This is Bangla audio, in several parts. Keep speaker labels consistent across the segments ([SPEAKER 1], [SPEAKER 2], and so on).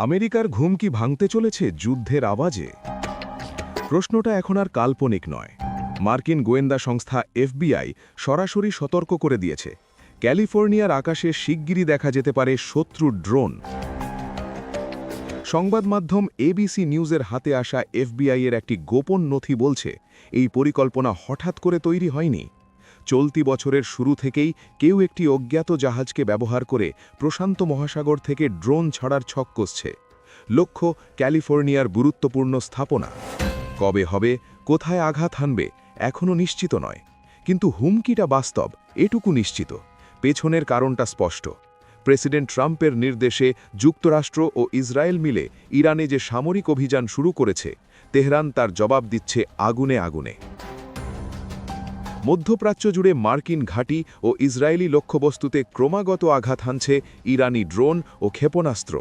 [SPEAKER 1] আমেরিকার ঘুম কি ভাঙতে চলেছে যুদ্ধের আওয়াজে? প্রশ্নটা এখন আর কাল্পনিক নয়। মার্কিন গোয়েন্দা সংস্থা এফবিআই সরাসরি সতর্ক করে দিয়েছে, ক্যালিফোর্নিয়ার আকাশে শিগগিরই দেখা যেতে পারে শত্রুর ড্রোন। সংবাদ মাধ্যম এবিসি নিউজের হাতে আসা এফবিআই-এর একটি গোপন নথি বলছে, এই পরিকল্পনা হঠাৎ করে তৈরি হয়নি। চলতি বছরের শুরু থেকেই কেউ একটি অজ্ঞাত জাহাজকে ব্যবহার করে প্রশান্ত মহাসাগর থেকে ড্রোন ছাড়ার ছক কষছে। লক্ষ্য ক্যালিফোর্নিয়ার গুরুত্বপূর্ণ স্থাপনা। কবে হবে, কোথায় আঘাত হানবে, এখনও নিশ্চিত নয়। কিন্তু হুমকিটা বাস্তব, এটুকু নিশ্চিত। পেছনের কারণটা স্পষ্ট। প্রেসিডেন্ট ট্রাম্পের নির্দেশে যুক্তরাষ্ট্র ও ইসরায়েল মিলে ইরানে যে সামরিক অভিযান শুরু করেছে, তেহরান তার জবাব দিচ্ছে আগুনে আগুনে। মধ্যপ্রাচ্য জুড়ে মার্কিন ঘাঁটি ও ইসরায়েলি লক্ষ্যবস্তুতে ক্রমাগত আঘাত হানছে ইরানি ড্রোন ও ক্ষেপণাস্ত্র।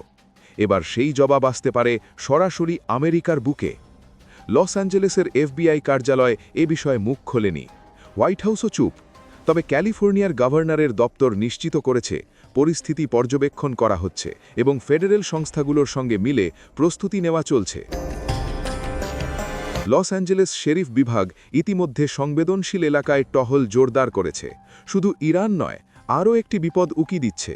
[SPEAKER 1] এবার সেই জবাব আসতে পারে সরাসরি আমেরিকার বুকে। লস অ্যাঞ্জেলেসের এফবিআই কার্যালয় এ বিষয়ে মুখ খোলেনি। হোয়াইট হাউসও চুপ। তবে ক্যালিফোর্নিয়ার গভর্নরের দপ্তর নিশ্চিত করেছে, পরিস্থিতি পর্যবেক্ষণ করা হচ্ছে এবং ফেডারেল সংস্থাগুলোর সঙ্গে মিলে প্রস্তুতি নেওয়া চলছে। লস অ্যাঞ্জেলেস শেরিফ বিভাগ ইতিমধ্যে সংবেদনশীল এলাকায় টহল জোরদার করেছে। শুধু ইরান নয়, আরও একটি বিপদ উকি দিচ্ছে।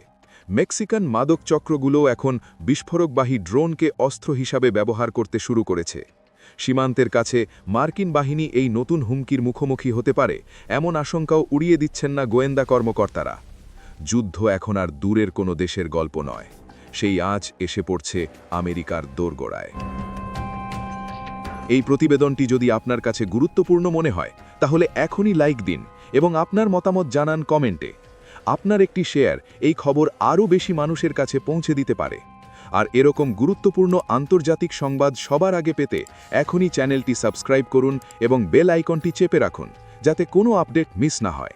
[SPEAKER 1] মেক্সিকান মাদক চক্রগুলোও এখন বিস্ফোরকবাহী ড্রোনকে অস্ত্র হিসাবে ব্যবহার করতে শুরু করেছে। সীমান্তের কাছে মার্কিন বাহিনী এই নতুন হুমকির মুখোমুখি হতে পারে, এমন আশঙ্কাও উড়িয়ে দিচ্ছেন না গোয়েন্দা কর্মকর্তারা। যুদ্ধ এখন আর দূরের কোনো দেশের গল্প নয়, সেই আজ এসে পড়ছে আমেরিকার দোরগোড়ায়। এই প্রতিবেদনটি যদি আপনার কাছে গুরুত্বপূর্ণ মনে হয়, তাহলে এখনই লাইক দিন এবং আপনার মতামত জানান কমেন্টে। আপনার একটি শেয়ার এই খবর আরও বেশি মানুষের কাছে পৌঁছে দিতে পারে। আর এরকম গুরুত্বপূর্ণ আন্তর্জাতিক সংবাদ সবার আগে পেতে এখনই চ্যানেলটি সাবস্ক্রাইব করুন এবং বেল আইকনটি চেপে রাখুন, যাতে কোনো আপডেট মিস না হয়।